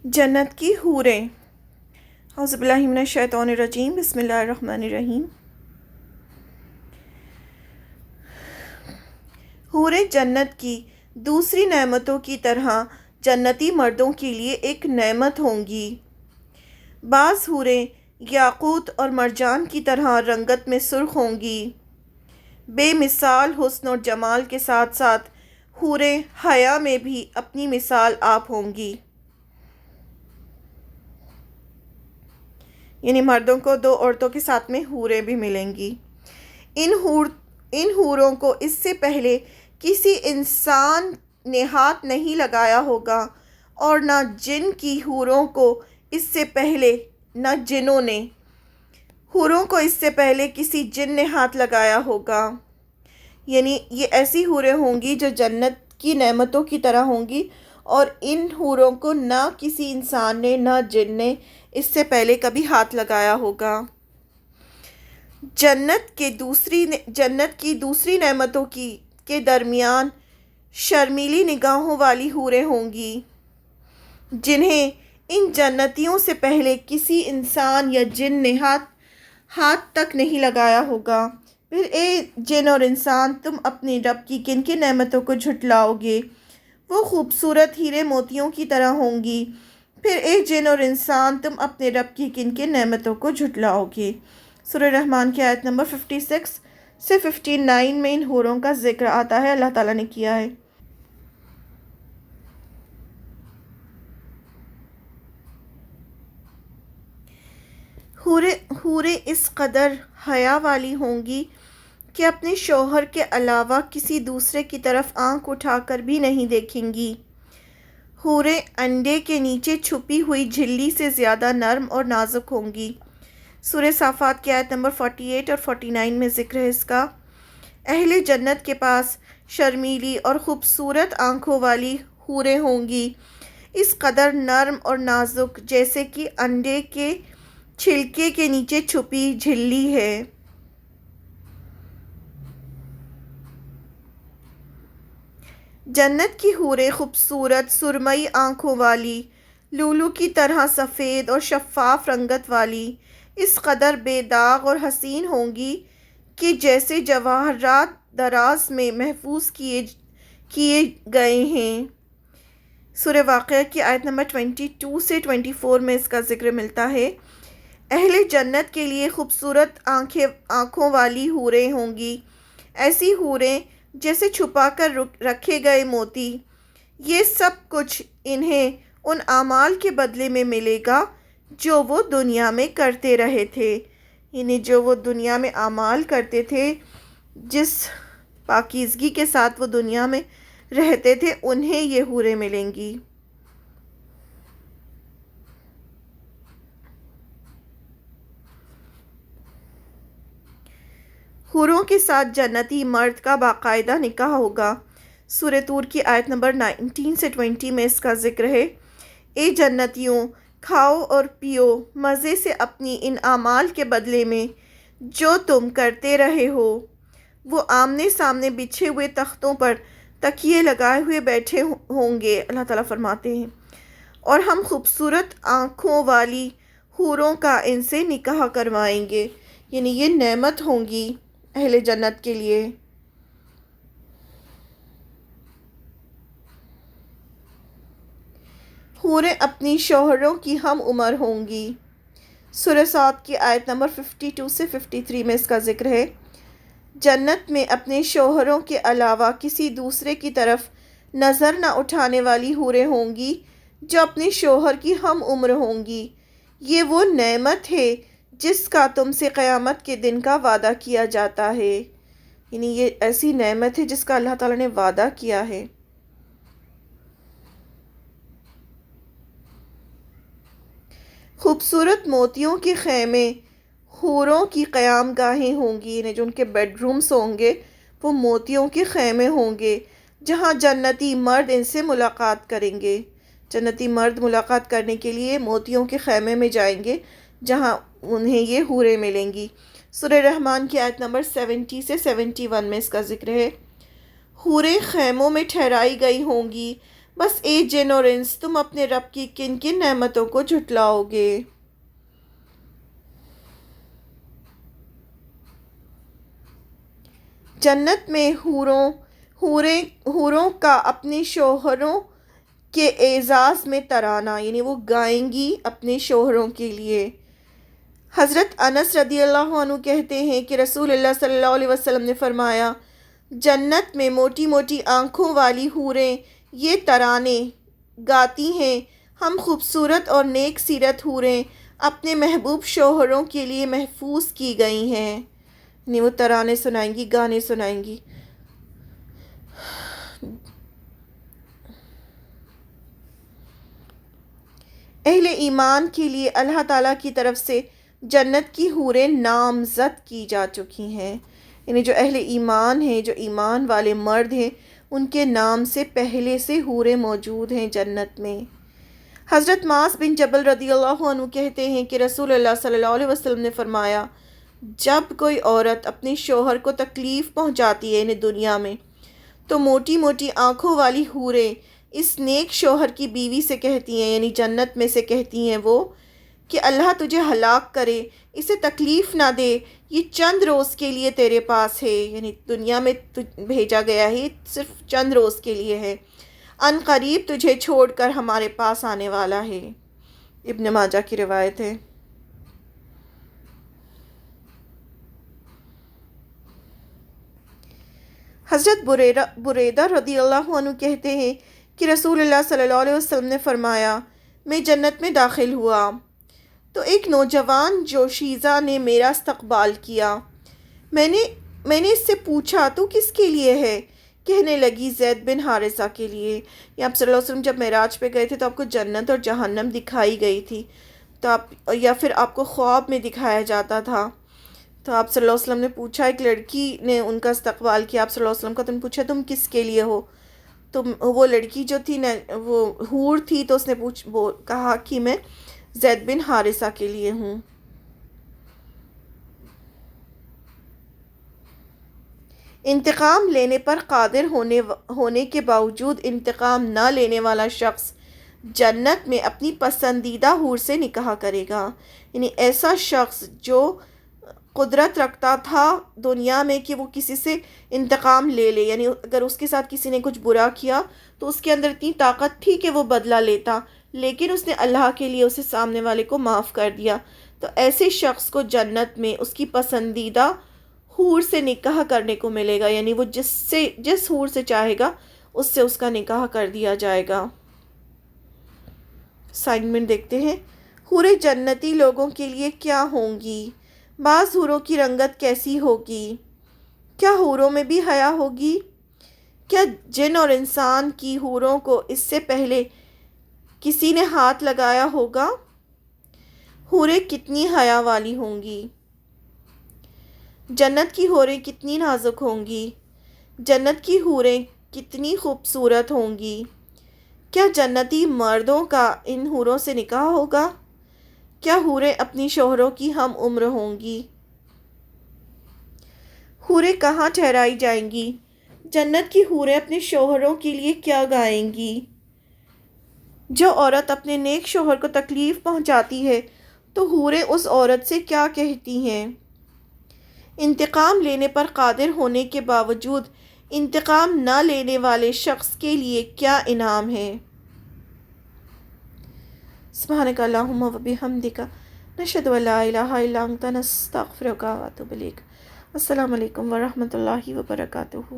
جنت کی حوریں۔ اعوذ باللہ من الشیطان الرجیم، بسم اللہ الرحمن الرحیم۔ حوریں جنت کی دوسری نعمتوں کی طرح جنتی مردوں کے لیے ایک نعمت ہوں گی۔ بعض حوریں یاقوت اور مرجان کی طرح رنگت میں سرخ ہوں گی۔ بے مثال حسن اور جمال کے ساتھ ساتھ حوریں حیا میں بھی اپنی مثال آپ ہوں گی۔ یعنی مردوں کو دو عورتوں کے ساتھ میں حوریں بھی ملیں گی۔ ان حوروں کو اس سے پہلے کسی انسان نے ہاتھ نہیں لگایا ہوگا، اور نہ جن کی حوروں کو اس سے پہلے نہ جنوں نے حوروں کو اس سے پہلے کسی جن نے ہاتھ لگایا ہوگا۔ یعنی یہ ایسی حوریں ہوں گی جو جنت کی نعمتوں کی طرح ہوں گی، اور ان حوروں کو نہ کسی انسان نے نہ جن نے اس سے پہلے کبھی ہاتھ لگایا ہوگا۔ جنت کی دوسری نعمتوں کے درمیان شرمیلی نگاہوں والی حوریں ہوں گی، جنہیں ان جنتیوں سے پہلے کسی انسان یا جن نے ہاتھ تک نہیں لگایا ہوگا۔ پھر اے جن اور انسان، تم اپنے رب کی کن کن نعمتوں کو جھٹلاؤ گے؟ وہ خوبصورت ہیرے موتیوں کی طرح ہوں گی۔ پھر اے جن اور انسان، تم اپنے رب کی کن کن نعمتوں کو جھٹلاؤ گے؟ سورہ رحمان کی آیت نمبر 56 سے 59 میں ان حوروں کا ذکر آتا ہے، اللہ تعالیٰ نے کیا ہے۔ حوریں اس قدر حیا والی ہوں گی کہ اپنے شوہر کے علاوہ کسی دوسرے کی طرف آنکھ اٹھا کر بھی نہیں دیکھیں گی۔ حوریں انڈے کے نیچے چھپی ہوئی جھلی سے زیادہ نرم اور نازک ہوں گی۔ سورہ صافات کی آیت نمبر 48 اور 49 میں ذکر ہے اس کا۔ اہل جنت کے پاس شرمیلی اور خوبصورت آنکھوں والی حوریں ہوں گی، اس قدر نرم اور نازک جیسے کہ انڈے کے چھلکے کے نیچے چھپی جھلی ہے۔ جنت کی حوریں خوبصورت سرمئی آنکھوں والی، لولو کی طرح سفید اور شفاف رنگت والی، اس قدر بے داغ اور حسین ہوں گی کہ جیسے جواہرات دراز میں محفوظ کیے گئے ہیں۔ سورہ واقعہ کی آیت نمبر 22 سے 24 میں اس کا ذکر ملتا ہے۔ اہل جنت کے لیے خوبصورت آنکھوں والی حوریں ہوں گی، ایسی حوریں جیسے چھپا کر رکھے گئے موتی۔ یہ سب کچھ انہیں ان اعمال کے بدلے میں ملے گا جو وہ دنیا میں کرتے رہے تھے۔ یعنی جو وہ دنیا میں اعمال کرتے تھے، جس پاکیزگی کے ساتھ وہ دنیا میں رہتے تھے، انہیں یہ حوریں ملیں گی۔ حوروں کے ساتھ جنتی مرد کا باقاعدہ نکاح ہوگا۔ سورہ طور کی آیت نمبر 19 سے 20 میں اس کا ذکر ہے۔ اے جنتیوں، کھاؤ اور پیو مزے سے اپنی ان اعمال کے بدلے میں جو تم کرتے رہے ہو۔ وہ آمنے سامنے بچھے ہوئے تختوں پر تکیے لگائے ہوئے بیٹھے ہوں گے، اللہ تعالیٰ فرماتے ہیں، اور ہم خوبصورت آنکھوں والی حوروں کا ان سے نکاح کروائیں گے۔ یعنی یہ نعمت ہوں گی اہل جنت کے لیے۔ حوریں اپنی شوہروں کی ہم عمر ہوں گی۔ سورہ صاد کی آیت نمبر 52 سے 53 میں اس کا ذکر ہے۔ جنت میں اپنے شوہروں کے علاوہ کسی دوسرے کی طرف نظر نہ اٹھانے والی حوریں ہوں گی جو اپنے شوہر کی ہم عمر ہوں گی۔ یہ وہ نعمت ہے جس کا تم سے قیامت کے دن کا وعدہ کیا جاتا ہے۔ یعنی یہ ایسی نعمت ہے جس کا اللہ تعالیٰ نے وعدہ کیا ہے۔ خوبصورت موتیوں کے خیمے حوروں کی قیام گاہیں ہوں گی، یعنی جو ان کے بیڈ رومز ہوں گے وہ موتیوں کے خیمے ہوں گے، جہاں جنتی مرد ان سے ملاقات کریں گے۔ جنتی مرد ملاقات کرنے کے لیے موتیوں کے خیمے میں جائیں گے، جہاں انہیں یہ حوریں ملیں گی۔ سورہ رحمان کی آیت نمبر 70 سے 71 میں اس کا ذکر ہے۔ حوریں خیموں میں ٹھہرائی گئی ہوں گی، بس اے جن اور انس، تم اپنے رب کی کن کن نعمتوں کو جھٹلاؤ گے؟ جنت میں حوروں کا اپنے شوہروں کے اعزاز میں ترانہ، یعنی وہ گائیں گی اپنے شوہروں کے لیے۔ حضرت انس رضی اللہ عنہ کہتے ہیں کہ رسول اللہ صلی اللہ علیہ وسلم نے فرمایا، جنت میں موٹی موٹی آنکھوں والی حوریں یہ ترانے گاتی ہیں، ہم خوبصورت اور نیک سیرت حوریں اپنے محبوب شوہروں کے لیے محفوظ کی گئی ہیں، یعنی وہ ترانے سنائیں گی، گانے سنائیں گی۔ اہل ایمان کے لیے اللہ تعالیٰ کی طرف سے جنت کی حوریں نامزد کی جا چکی ہیں، یعنی جو اہل ایمان ہیں، جو ایمان والے مرد ہیں، ان کے نام سے پہلے سے حوریں موجود ہیں جنت میں۔ حضرت معاذ بن جبل رضی اللہ عنہ کہتے ہیں کہ رسول اللہ صلی اللہ علیہ وسلم نے فرمایا، جب کوئی عورت اپنے شوہر کو تکلیف پہنچاتی ہے یعنی دنیا میں، تو موٹی موٹی آنکھوں والی حوریں اس نیک شوہر کی بیوی سے کہتی ہیں، یعنی جنت میں سے کہتی ہیں وہ، کہ اللہ تجھے ہلاک کرے، اسے تکلیف نہ دے، یہ چند روز کے لیے تیرے پاس ہے، یعنی دنیا میں بھیجا گیا ہے، صرف چند روز کے لیے ہے، ان قریب تجھے چھوڑ کر ہمارے پاس آنے والا ہے۔ ابن ماجہ کی روایت ہے۔ حضرت بریدہ رضی اللہ عنہ کہتے ہیں کہ رسول اللہ صلی اللہ علیہ وسلم نے فرمایا، میں جنت میں داخل ہوا تو ایک نوجوان جوشیزہ نے میرا استقبال کیا۔ میں نے اس سے پوچھا، تو کس کے لیے ہے؟ کہنے لگی، زید بن حارثہ کے لیے۔ یا آپ صلی اللہ علیہ وسلم جب معراج پہ گئے تھے تو آپ کو جنت اور جہنم دکھائی گئی تھی، تو یا پھر آپ کو خواب میں دکھایا جاتا تھا، تو آپ صلی اللہ علیہ وسلم نے پوچھا، ایک لڑکی نے ان کا استقبال کیا آپ صلی اللہ علیہ وسلم کا، تو نے پوچھا تم کس کے لیے ہو؟ تو وہ لڑکی جو تھی وہ حور تھی، تو اس نے کہا کہ میں زید بن حارثہ کے لیے ہوں۔ انتقام لینے پر قادر ہونے کے باوجود انتقام نہ لینے والا شخص جنت میں اپنی پسندیدہ حور سے نکاح کرے گا، یعنی ایسا شخص جو قدرت رکھتا تھا دنیا میں کہ وہ کسی سے انتقام لے لے، یعنی اگر اس کے ساتھ کسی نے کچھ برا کیا تو اس کے اندر اتنی طاقت تھی کہ وہ بدلہ لیتا، لیکن اس نے اللہ کے لیے اسے سامنے والے کو معاف کر دیا، تو ایسے شخص کو جنت میں اس کی پسندیدہ حور سے نکاح کرنے کو ملے گا، یعنی وہ جس حور سے چاہے گا اس سے اس کا نکاح کر دیا جائے گا۔ اسائنمنٹ دیکھتے ہیں، حوریں جنتی لوگوں کے لیے کیا ہوں گی؟ بعض حوروں کی رنگت کیسی ہوگی؟ کیا حوروں میں بھی حیا ہوگی؟ کیا جن اور انسان کی حوروں کو اس سے پہلے کسی نے ہاتھ لگایا ہوگا؟ حوریں کتنی حیا والی ہوں گی؟ جنت کی حوریں کتنی نازک ہوں گی؟ جنت کی حوریں کتنی خوبصورت ہوں گی؟ کیا جنتی مردوں کا ان حوروں سے نکاح ہوگا؟ کیا حوریں اپنی شوہروں کی ہم عمر ہوں گی؟ حوریں کہاں ٹھہرائی جائیں گی؟ جنت کی حوریں اپنے شوہروں کے لیے کیا گائیں گی؟ جو عورت اپنے نیک شوہر کو تکلیف پہنچاتی ہے تو حوریں اس عورت سے کیا کہتی ہیں؟ انتقام لینے پر قادر ہونے کے باوجود انتقام نہ لینے والے شخص کے لیے کیا انعام ہے؟ سبحانک اللہم و بحمدک، نشہد ان لا الہ الا انت، نستغفرک و نتوب الیک۔ السلام علیکم ورحمۃ اللہ وبرکاتہ۔